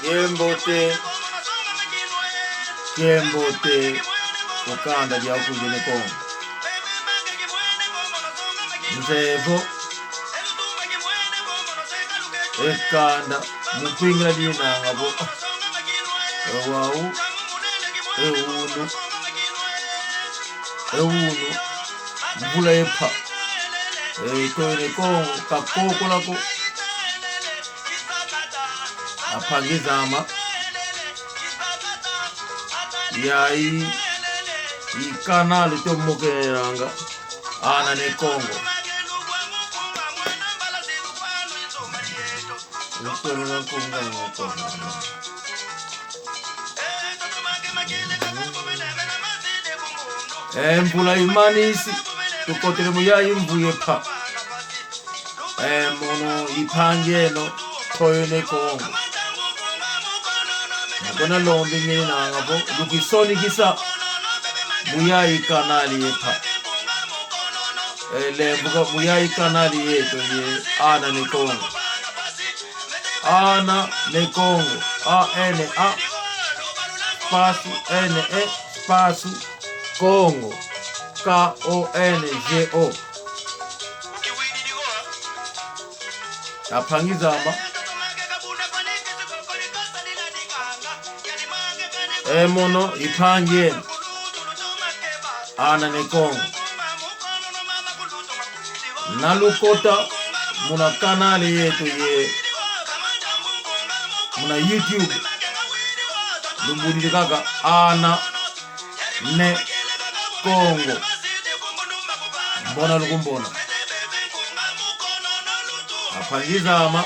Mbote ukanda dia kujene Kongo mzevo ekanda mupingira dina ngabo wau ewunu mbula epa toine Kongo kakoko lako apangizama Yayi ikanali to mukeranga ana ne Kongo mbula imanisi tukotele muyayi mvuye pa mono ipangeno toine Kongo kona lombi ngini na ngabo lukisoni kisa muyayi kanali yepa lembuka muyayi kanali yeto ye ana ne Kongo A-N-A spasu Kongo K-O-N-G-O apangizama mono ipangie ana ne Kongo nalukota muna kanali yetu ye muna YouTube lumbudi kaka ana ne Kongo mbona lukumbona apangizama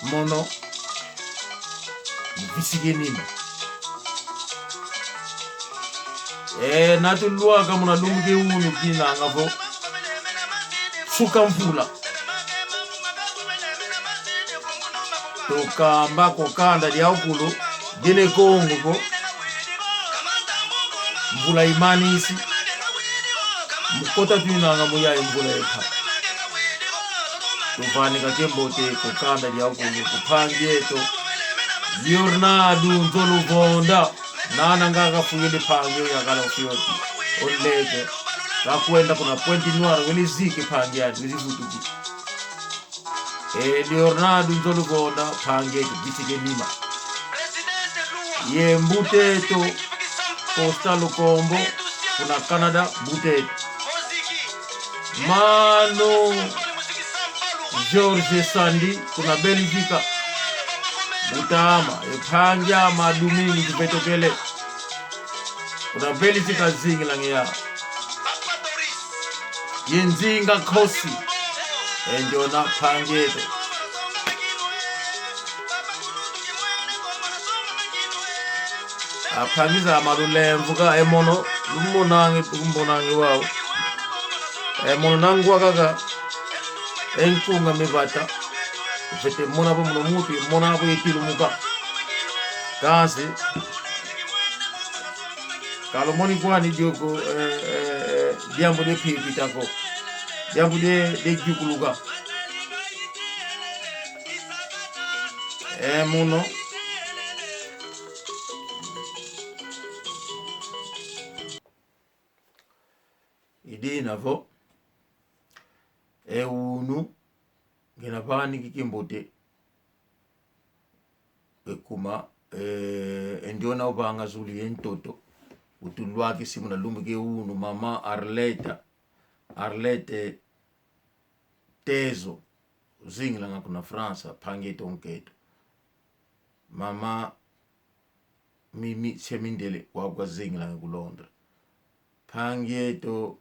mono visigenima natuluaka muna lumge unu kina ngavo suka mfula tokamba kokanda dia ukulu dine Kongo ko mvula imanisi mukota tunanga muyayi mvula epa tufanika Mbote kokanda dia ukulu kupangieto Yornadu nzoluvonda nana ngaka fuyele pangyo yakala ufiyoti oleke kakwenda kuna pointi nwara welizike pangyani wilivutuki Yornadu nzoluvonda pangyeto bisike nima ye Mbuteto Costa Lukombo kuna Canada Mbuteto Mano George Sandi kuna Belgica Utama epanja madumini kupetokele kuna Belgica zingi langia yenzinga kosi enjona pangeto apangiza amadule mvuka emono lumbonangi wao emono nangwa kaka enkunga mibata fete mona bo muno mutu mona bo yetilu muka kasi kalo moni kwani joko diambo de pipitako diambo de jukuluga muno idina vo unu ngena bani kikimbote ekuma endiona ubanga zuli yentoto utulwaki simuna lumbuke unu mama Arlette Tezo zingla nga kuna Fransa pangeto onketo mama Mimi Semindele wakwa zingla nga ku Londres pangeto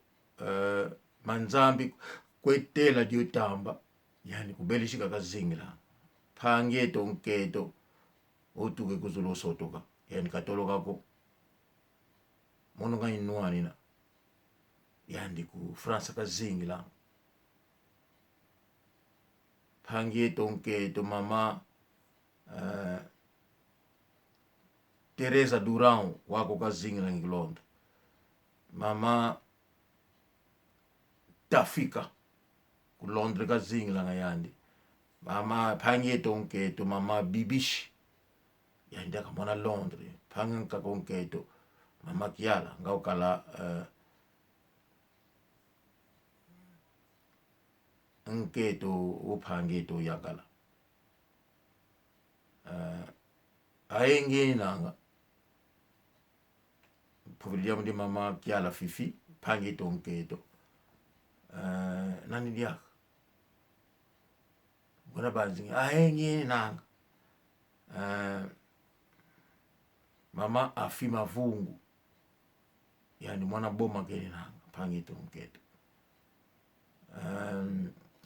manzambi kwetela diotamba yani kubelishika kazingla pangeto onketo otuke kuzulo sotoka yani katoloka ko mono nga inwanina yani ku Fransa kazingla pangeto onketo mama Teresa Durão wako kazingla ngi Londres mama Tafika ku Londres kazingla nga yandi mama pangie tonketo mama bibishi yanda kamona Londres pangen ka konketo mama kiala ngaukala nketo upangeto yakala aenge nanga povilia ndi mama kiala fifi pangeto nketo nani dia bona banzi aenge nanga mama afima vungu yani mwana boma kene nanga pangeto nketo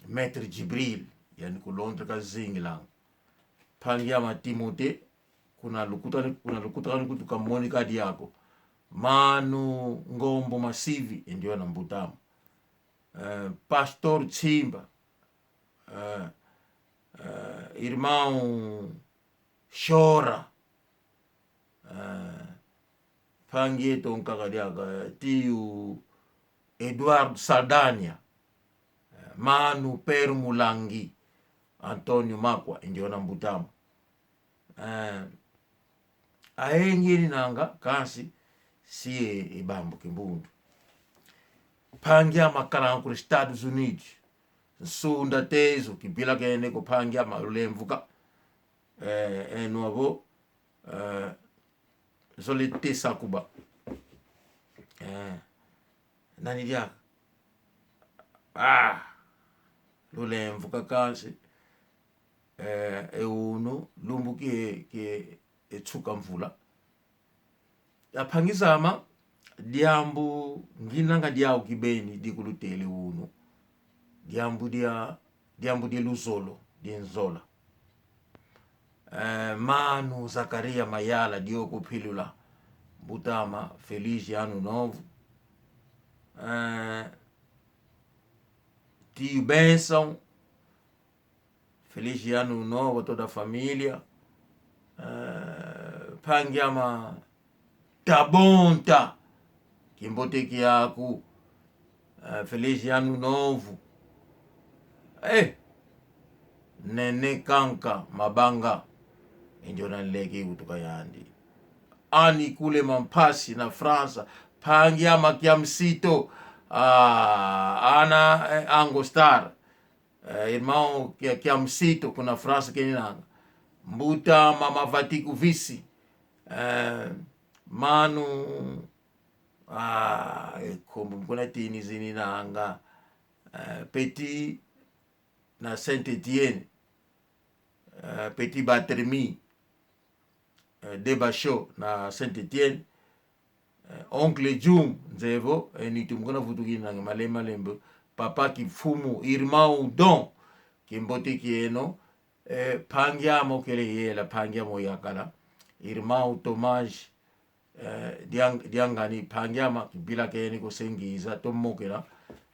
Maître Jibril yani ku Londres ka zingi lang pangia matimote kuna lukuta kutuka Monica diako manu ngombo masivi ndio na mbutamu pastor Chimba irmão chora pangie tonka kadiaka tiu Eduardo Saldania manu Permulangi Antonio Makwa ndio na mbutamu aengiri nanga kasi sie ibambo kimbundu pangia makalangu ku Estados Unidos sunda tezo kibila kene ko pangia malemvuka enwabo zolite sakuba nani dia lulemvuka kasi euno lumbuki ke etsuka mvula yapangizama diambu nginanga diao kibeni dikulutele uno diambu dia luzolo dienzola manu Zakaria Mayala dioko pilula butama Feliz Ano Novo tio Benção Feliz Ano Novo toda a família pangiama tabonta Mbote kiaku Feliz Ano Novo nene kanka mabanga ndio naleke kutoka yandi ani kule Mampasi na Fransa pangiama kiamsito ana Angostar irmão kiamsito kuna Fransa kenanga mbuta mama Vatiku visi manu kuna tini zini nanga Petit na Saint-Étienne Petit Batremi Debasho na Saint-Étienne oncle Jum nzevo nitumkona vutuki nanga malembo papa kifumu irmão Don Mbote kieno pangiamo kele yela pangiamo yakala irmão Tomás diangani pangiama bila kene ko sengiza tomokela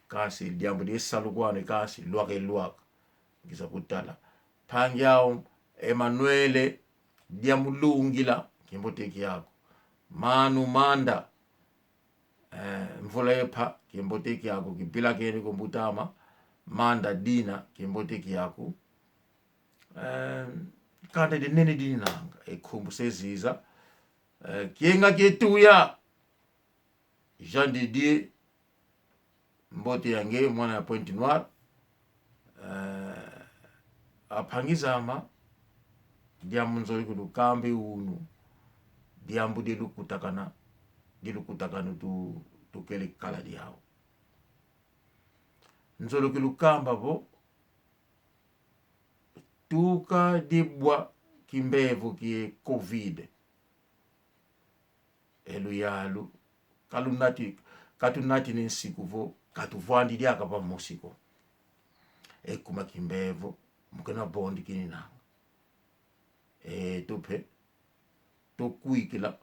kasi diambu de salukwane kasi luaka ngisa kutala pangiao Emmanuel diamulungila Mbote kiako manu manda mvula yepa Mbote kiako kibila kene ko mbutama manda dina Mbote kiako kande de nene dinanga ekhumbu seziza kienga ketuya Jean Didier Mbote yange mwana ya Pointe Noire apangizama diambu nzoli kudukambe unu diambu dilukutakana tukele kala diao nzolo kilukamba bo tuka dibwa kimbevu kie COVID elu yalu katunati nensiku vo katuvwandi diaka pa musiko ekuma kimbevu mukena bondi kinina tupe tokuikila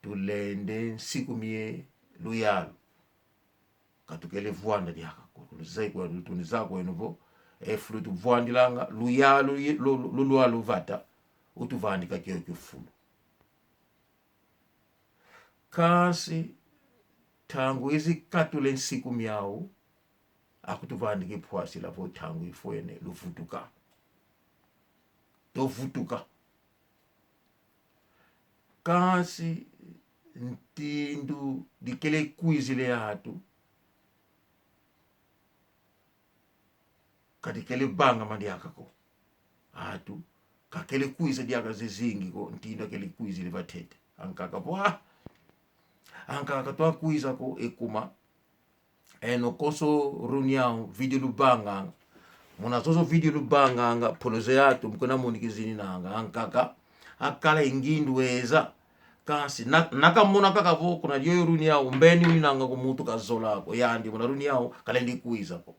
tulende siku mie luyalu katukele vwanda diaka tunizako enovo efulu tuvwandilanga luyalu lulualu vata utuvandika kio kifulu kasi tangu izi katule siku miao akutuvandike pwasi lavo tangu ifwene lufutuka tovutuka kasi ntindu dikele kuizile hatu kadikele banga mandiaka ko hatu kakele kuiza diaka zezingi ko ntindu akele kuizile vatete ankaka bwa ankaka toa kuiza ko ekuma eno koso runiao video lubanga muna zozo video lubanga poloze yatu mkona monikizini nanga ankaka akala ingindu weza kasi nakamona kakavo kuna yoyo runiao mbeni uninanga ko mutu kazola ko yandi muna runiao kalendi kuiza ko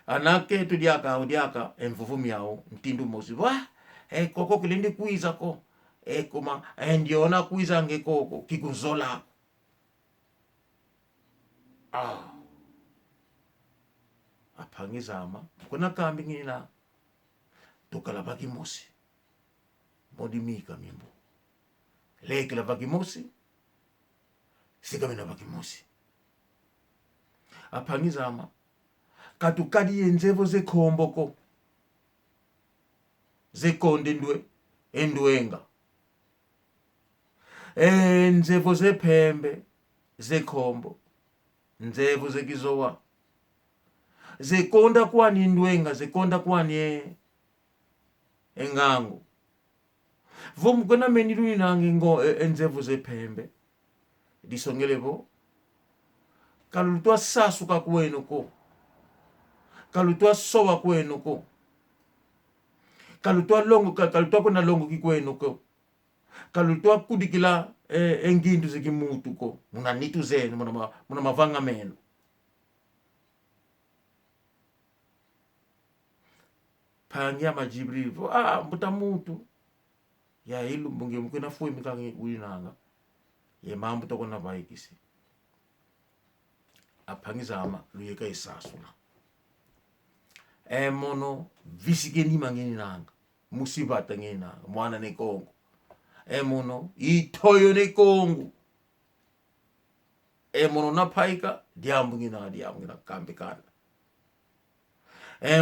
anake tu diaka envuvu miao ntindu mosi wa koko kalendi kuiza ko kuma ndiona kuiza nge koko kikuzola apangizama kuna kambi ngina tokala baki mosi modimika mimbo leke la baki mosi sikamina baki mosi apangizama katukadi yenzevo ze komboko ze konde endwenga nzevo ze pembe ze kombo nzevo ze kizowa zekonda kwani ndwenga zekonda kwani engango vomukona meniruni nange ngo enzevu zepembe disongelevo kalutwa sasuka kwenuko kalutwa sowa kwenuko kalutwa longo kalutwa kuna longo kikwenuko kalutwa kudikila engindu zikimutuko muna nitu zenu muna mavanga meno pangia majibrivo mbuta mutu Yayi lumbunge mkwena foi mikange ulinanga ye mambo tokona vaikisi apangizama luyeka isasula mono visike ni mangeni nanga musibata ngeni nanga mwana ne Kongo mono itoyo ne Kongo mono napaika diambu ngina kambi kana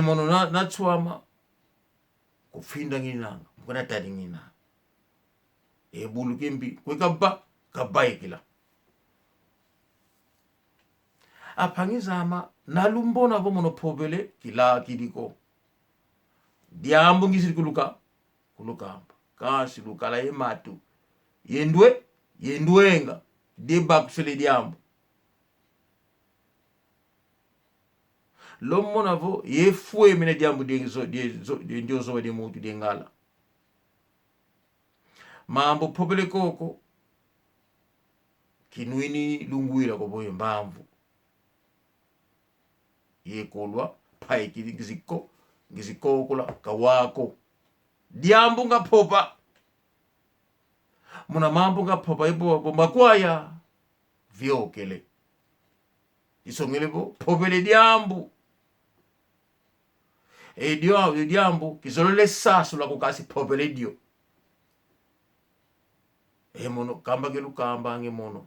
mono na tswama kufinda ngini nanga mkwena tadi ngini nanga bulu kembi kwekaba kabaikila apangizama nalumbona vo mono pobele kila kidiko diambu ngisiri kulukamba kasi lukala yematu yendwenga deba kusele diambu lomona vo yefue mene diambu ndiozo de mutu dengala mambo pobele koko kinuini lunguira ko boye mbamvu yekolwa Mpayikilu ngiziko kula kawako diambu nga popa muna mambo nga popa ibo makwaya vyokele isongelebo pobele diambu diambu kizolole sasu la kukasi pobele dio mono kamba gelu kamba nge mono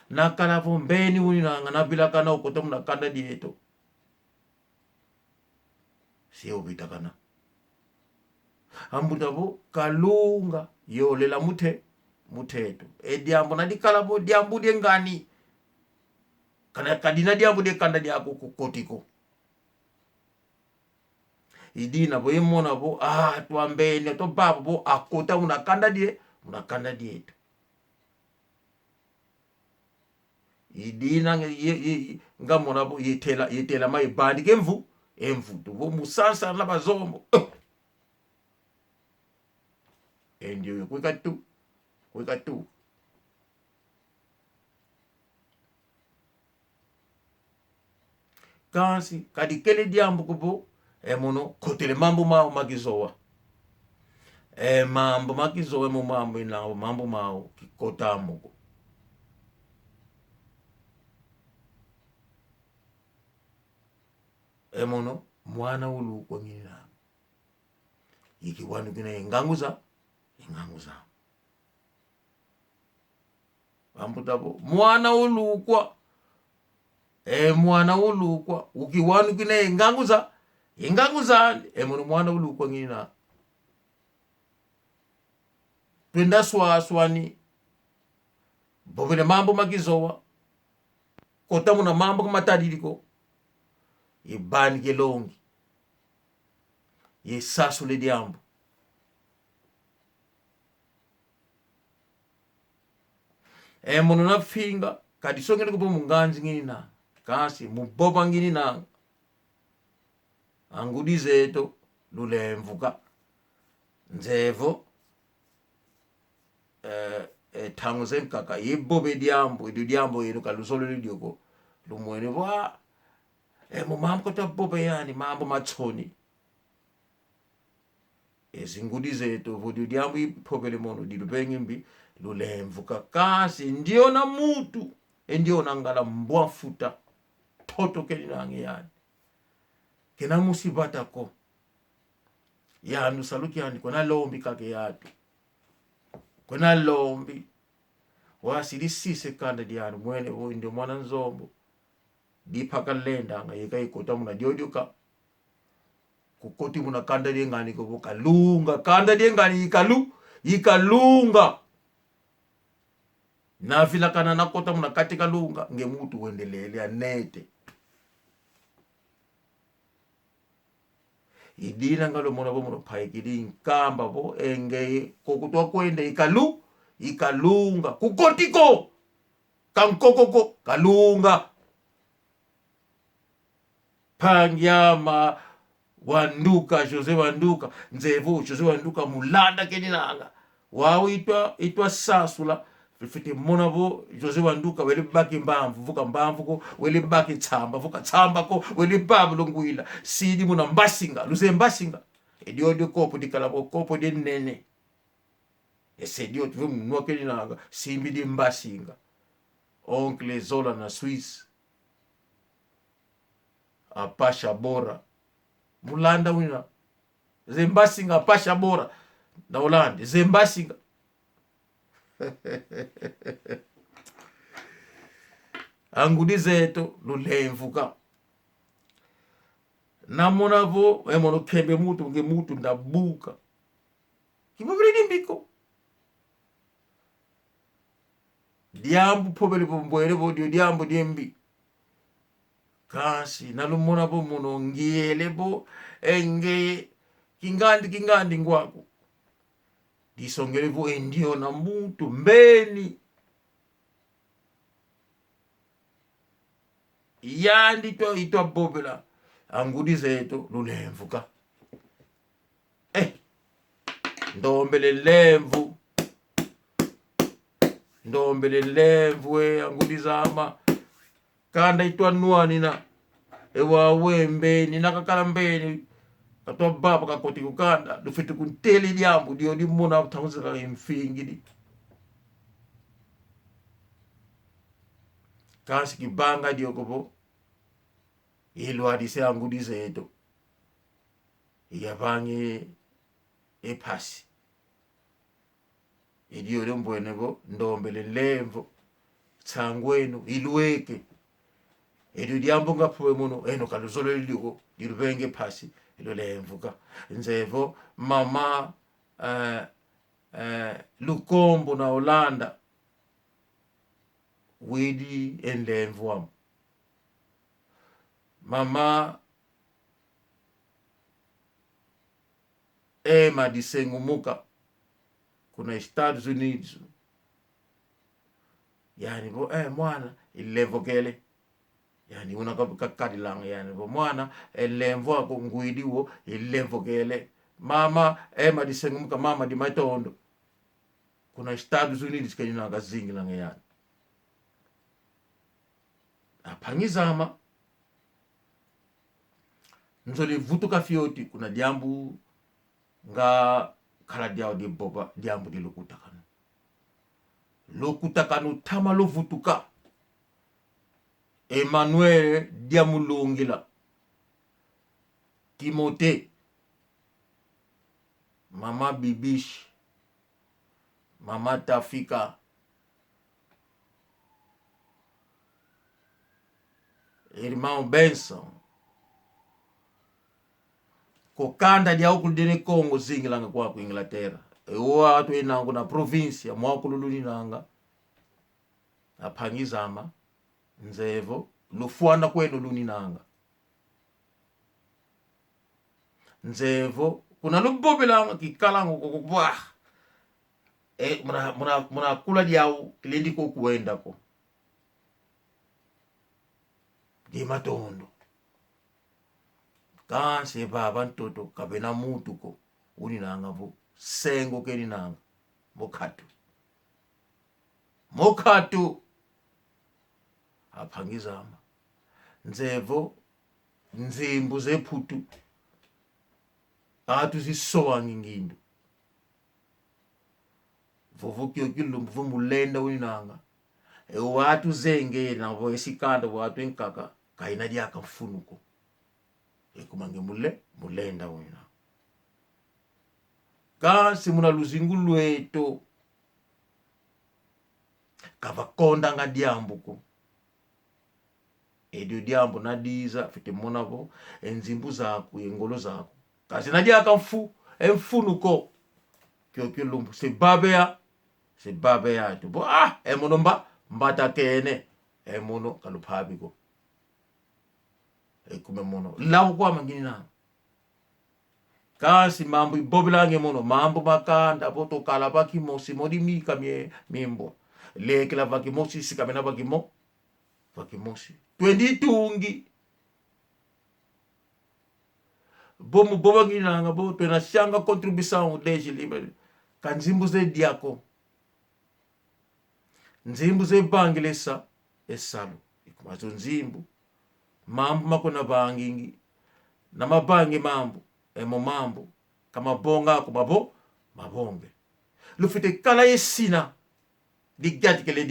nakala vo mbeni uninanga nabila kana ukota muna kanda dieto siyo bitakana ambuta vo kalunga yolela muteto diambu nadikala vo diambu de ngani kana kadina diambu de kanda dia kotiko idina vo yemona vo tuambeni to babo vo akota unakanda dieto idina ngamona vo yetela mai bandi kemvu emvuto vo musansa na bazombo endio kwekatu kasi kadikele diambu kubo mono kotele mambo mao magizowa mambo makizowe mo mambo ina mambo mao kikotamuko mono mwana ulu kwa ngina iki wanu kina inganguza ambutabo mwana ulu kwa ukiwanu kina inganguza ingangu zali emono mwana ulukwa ngina twenda swaswani bobele mambo magizowa kota muna mambo matadiliko ibani gelongi ye sasule diambo emono na finga kadisongele kupo munganzi ngina kasi muboba ngina angudizeto lulemvuka nzevo tangu zenkaka yibobe diambo idu diambo yenu kalusolo lidioko lumwene wa mu mambo ta bobe yani mambo machoni ezingudizeto vodi diambo ipopele mono dilubengimbi lulemvuka kasi ndio na mutu ndio nangala mbwafuta toto kelinange yani kena musibata ko yanu saluki yani kona lombi kake yatu kona lombi wasili sise kanda dianu mwene wo ndio mwana nzombo dipaka lenda nga yeka ikota muna dioduka kukoti muna kanda diengani ko kalunga kanda diengani ikalunga na vila kana nakota muna katika lunga nge mutu wendelele anete idina ngalo mona bo mona Mpayikilu nkamba bo enge kokutwa kwende ikalunga kukotiko kankokoko kalunga pangyama wanduka Jose wanduka nzevo Jose wanduka mulanda keninanga wao itwa sasula fiti mona bo Jose wanduka wele baki mbamvu vuka mbamvu ko wele baki tsamba vuka tsamba ko wele bablo nguila sidi muna mbasinga luze mbasinga edio de kopo di kalabo kopo de nene esedio tu mno keninanga simbi di mbasinga oncle Zola na Swiss apasha bora mulanda wina zembasinga apasha bora na Holandi zembasinga angudizeto lulemvuka namona vo emono kembe mutu nge mutu ndabuka kibabiri mbiko diambu pobele bombwele bo diambu diembi kasi nalumona bo muno ngiele bo enge kingandi ngwako disongele bo endio na mutu mbeni yandi to itwa bobela angudizeto lulemvuka ndombele lemvu we angudizama kanda itwa nuani na ewa wembeni nakakala mbeni katwa baba kakoti kukanda dufiti kunteli diambu dio di muna tanguza kaka mfingidi kasi kibanga dio kopo ilo adise angudizeto yavange epasi idio dio mbwenego ndombele lemvo tsangwenu ilueke edio diambo ngapuwe muno eno kaluzolo liliko dilubenge pasi ilo lemvuka nzevo mama lukombo na Holanda wedi enlemvuam mama ema disengumuka kuna Estados Unidos yani bo mwana ilevokele yani unakakadi lang yani bo mwana elemvo ako nguidiwo ilevokele mama ema disengumuka mama di matondo kuna Estados Unidos kenyina kazingi lang yani apangizama nzoli vutuka fioti kuna diambu nga kala diao di boba diambu di lokutakanu tama lo vutuka Emmanuel diamulungila Timote mama Bibish mama Tafika irmão Benson kokanda dia ukulidene Kongo zingilanga kwa ku Inglaterra watu enango na province ya mwakululuni nanga apangizama nzevo lufuana kwenu luni nanga nzevo kuna lubobelanga kikalango kokubwa muna kula diao kilindi ko kuenda ko gima tondo kanse baba ntoto kabena mutu ko uni nanga vo sengo keni nanga mokatu apangizama nzevo nzimbu zephutu atu zisowa ngingindu vovukyo kilumbu vumulenda uninanga watu zenge na vo esikanda watu enkaka kaina diaka mfunuko ekumange mulenda unina kasi muna luzingu lweto kavakonda nga diambuko edio diambu nadiza fite monavo enzimbu zaku engolo zaku kasi nadiaka mfunuko kyo lumbu se babe ya tu bo emono mbata kene emono kaluphabiko ekume mono lawo kwa mangini na kasi mambo ibobilange mono mambo makanda boto kala bakimosi modi mika mimbo lekela bakimosi sikamena bakimosi 22 bomu bobangi nanga bo tena shanga contribution deje libre kanzimbu ze diako nzimbu ze bangilesa esalo ikumazo nzimbu mambo makona bangingi na mabangi mambo mambo kama bonga ko mabonge lufite kala yesina digat kele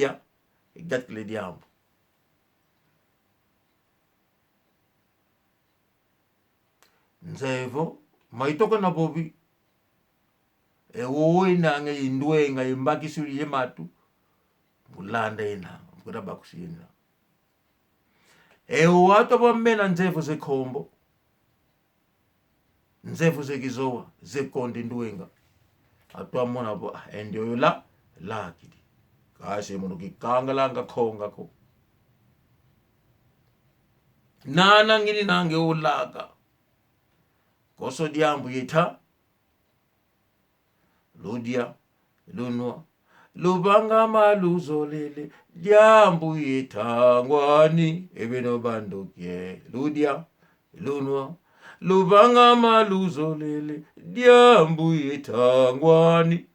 diambo nzevo maitoka na bobi wowe nanga indwenga imbaki suri yematu mulanda ina mkuda bakusina watu bamena nzevo zekombo nzevo zekizowa zekonde ndwenga atwa mona bo endio yola lakidi kasi mono kikangalanga konga ko nana ngini nange ulaka koso diambu yeta ludia lunwa lubanga maluzolele diambu yeta ngwani ebeno bandokie ludia lunwa lubanga maluzolele diambu yeta ngwani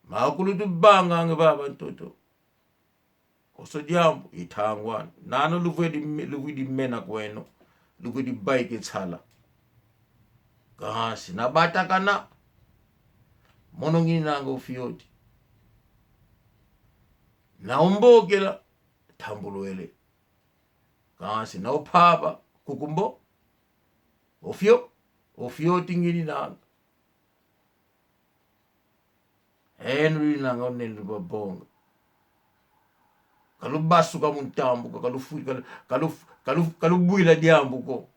makulu dubanga ngababa ntoto koso diambu yeta ngwani nano luvedi mena kweno luvedi bike tsala kasi nabatakana mono ngini nanga ufiyoti naumbokela tambulwele kasi naupapa kukumbo ufiyoti ngini nanga henry nanga nelu babonga kalubasu kamuntambu kalubuila diambu ko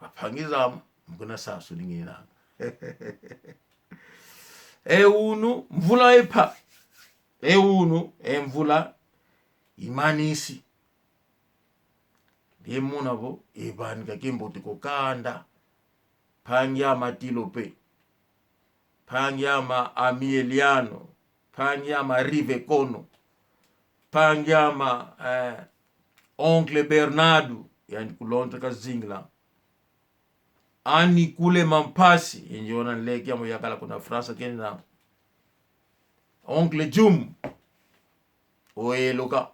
apangizama mkuna sasu lingini nanga unu mvula epa unu mvula imanisi demuna bo ebanika kembote kokanda pangyama tilope pangyama amieliano pangyama rive kono pangyama oncle Bernardo yani kulonta kazingla ani kule mampasi injona leki ya yakala kuna frasa keni na oncle Jum oye loka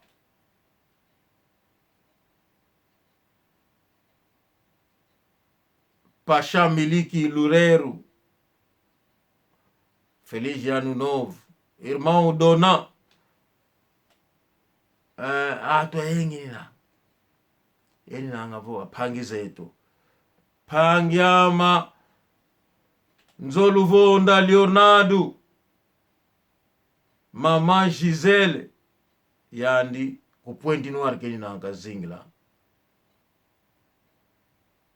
Pasha Miliki Lureru Feliciano Novo irmão Dona ato engina eni ngavo apangizeto pangyama nzoluvonda Leonardo mama Gisele yandi kupwenti noir keni nanga zingla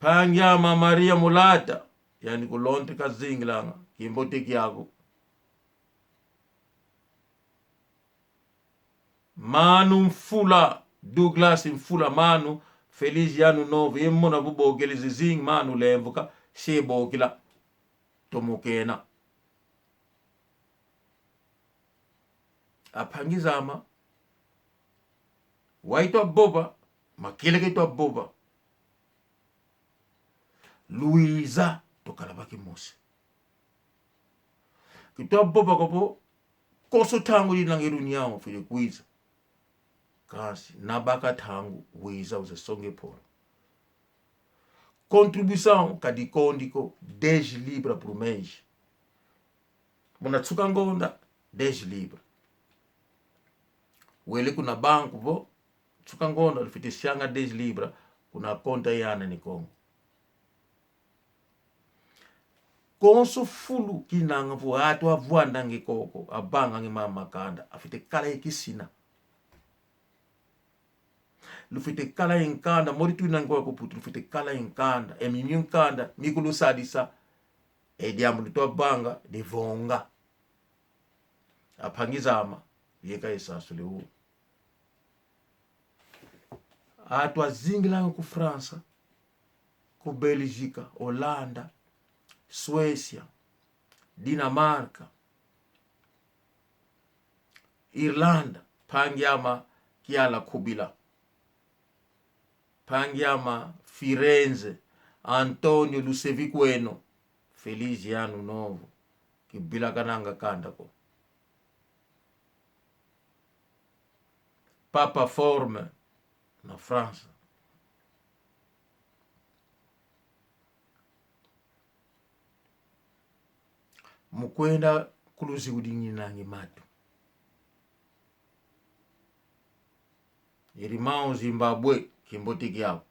Pangyama Maria mulata yani kulonte kazingilanga kimbote kyako manu mfula Douglas mfula manu Feliciano novo yemona bubogele zing manu lemvuka shebokila tomokena apangizama waitwa boba makile kitwa boba Luisa tokalabaki mose kitwa boba kopo koso tangu linangiru nyao fili kuiza kasi nabaka tangu wiza uzesonge polo contribuição kadikondiko 10 libras por mês muna tsuka ngonda 10 libras wele kuna banku vo tsuka ngonda lifitishanga 10 libras kuna konta yana ni Kongo konso fulu kinanga vo atu avuanda nge koko abanga nge mama kanda afite kala ikisina lufite kala inkanda moritu nangwa ko putu lufite kala inkanda emimi inkanda mikulu sadisa diamu to banga de vonga apangizama yeka esasule u atwa zingila ku França ku Belgica Holanda Suécia Dinamarca Irlanda pangyama kiala kubila pangyama Firenze Antonio Luseviqueno Feliciano novo kibila kananga kandako Papa Forme na França mukwenda kuluzi udingi nangi matu irimao Zimbabwe kimbote kyao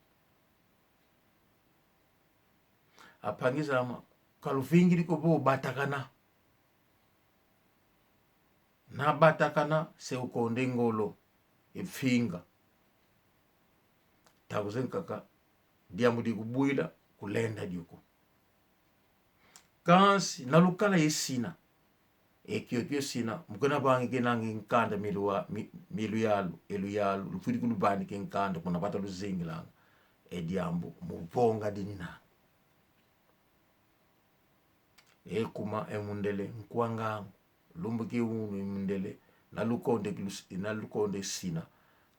apangizama kaluvingiri kobo batakana na batakana se ukonde ngolo ipfinga takuzenkaka diamudi kubuila kulenda diuko kansi nalukala yesina ekyo sina mukona bangi kenangi nkanda milu yalu elu yalu lufiri kulubani kenkanda kuna pata luzingilanga ediambu mubonga dinina ekuma emundele nkwanga lumbuki unu emundele nalukonde sina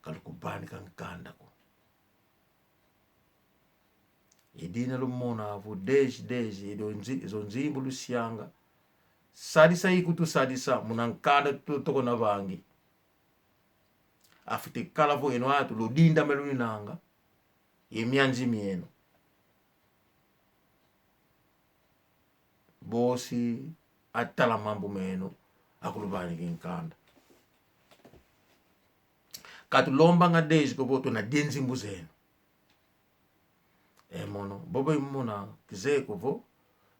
kalukubani kankanda ko edina lumona avu deji zonzimbu lusianga sadisa ikutu sadisa munankanda toko na bangi afite kalavo eno atu lodinda meluni nanga yemyanji mieno bosi atala mambo meno akulubani kinkanda katulomba nga deji koboto na denzimbu zeno mono bobo imuna kizeko vo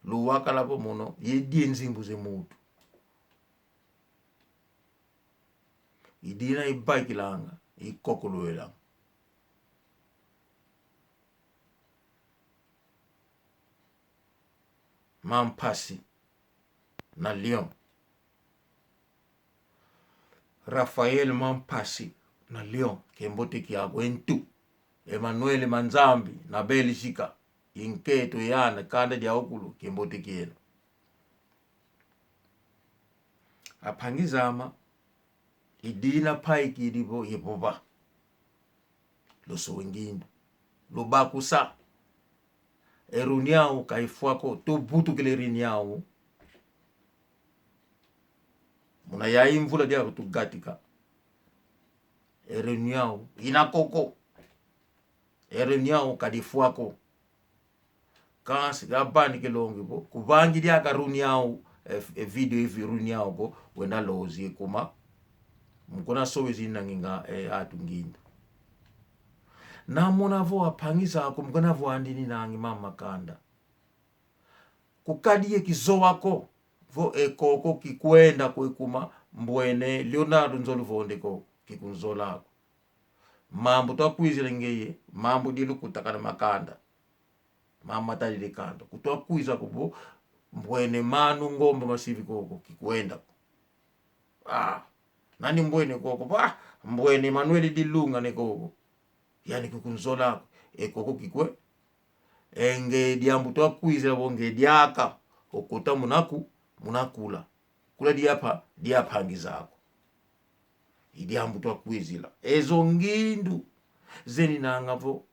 luwaka labo mono yedie nzimbu ze mutu idina ibaikilanga ikokuluela Mampasi na Lyon Rafael Mampasi na Lyon kembote kiago entu Emmanuel Manzambi na Belgica inketo yana kanda dia okulu kembote kieno apangizama idina paiki dibo yeboba loso wengindu lobakusa eruniao kaifuako to butu kileriniao muna Yayi mvula dia rutugatika eruniao inakoko eruniao kadifuako kansi gabani kelongi bo kubangi dia karuniao video hivi runiao bo wenda lozi kuma mkona sowezi nanginga atunginda na mona vo apangisa ako mkona vo andini nangi mama kanda kukadie kizo wako vo ekoko kikwenda kwekuma mbwene Leonardo nzoluvonde ko kikunzola mambo to kwizile ngeye mambo dilu kutakana makanda mama talile kanda kutoa kuiza kubo mbwene manu ngombe masivi koko kikwenda nani mbwene koko mbwene Manuel dilunga ne koko yani kukunzola koko kikwe enge diambu toa kuiza bonge diaka okuta munakula kula diapa ngizako idiambu toa kuizila ezo ngindu zeni nangavo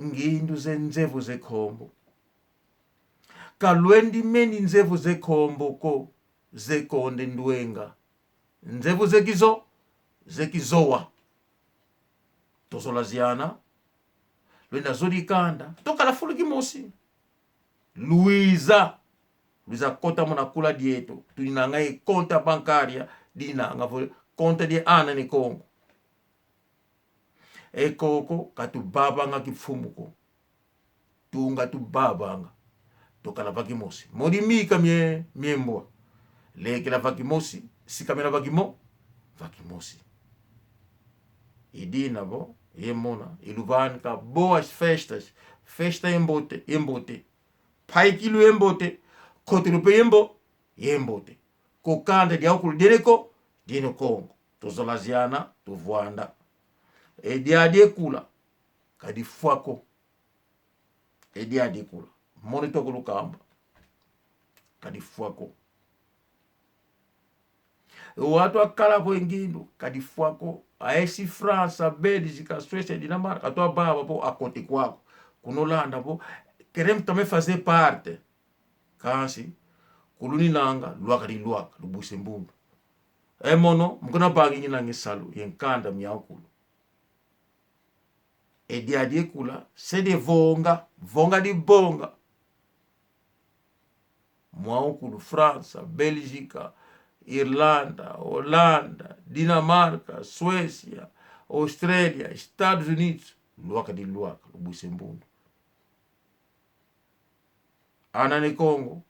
ngindu zenzevu zekombo kalwendi meni nzevu zekombo ko zekonde ndwenga nzevu zekizowa tozolaziana lwenda zolikanda tokala fulu kimosi Luiza kota muna kula dieto tulinanga konta bankaria dinanga konta di ana ni Kongo koko katubabanga kifumuko tunga tubabanga tokala vakimosi modimika miemboa leke la vakimosi sikamela vakimosi idina bo yemona iluvani ka boas festa Mbote Mpayikilu Mbote Nkotelo pe Mbote kokanda dia okulu deneko dino Kongo tozolaziana tuvuanda ediade kula kadi fuako ediade kula monito kulukamba kadi fuako watu akala po ngindu kadi fuako aesi France Belgique Suède Dinamarca atwa baba po akoti kwako kunolanda po queremos também fazer parte kasi kuluni nanga luaka lubuse mbundu mono mkona bangi nyina ngisalu yenkanda miakulu ediadie kula sede vonga di bonga mwaukulu France Belgique Irlanda Holanda Dinamarca Suécia Australia Estados Unidos luaka lubuse mbundu anane Kongo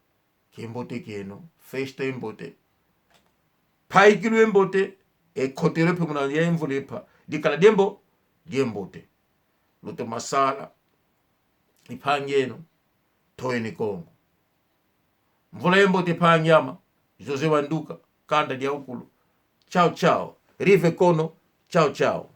Mbote keno festa Mbote Mpayikilu Mbote Nkotelo pe muna ya mvulepa dikala Mbote luto masala ipangeno toene Kongo mvula Mbote panyama Jose Wanduka kanda dia ukulu chao rive kono chao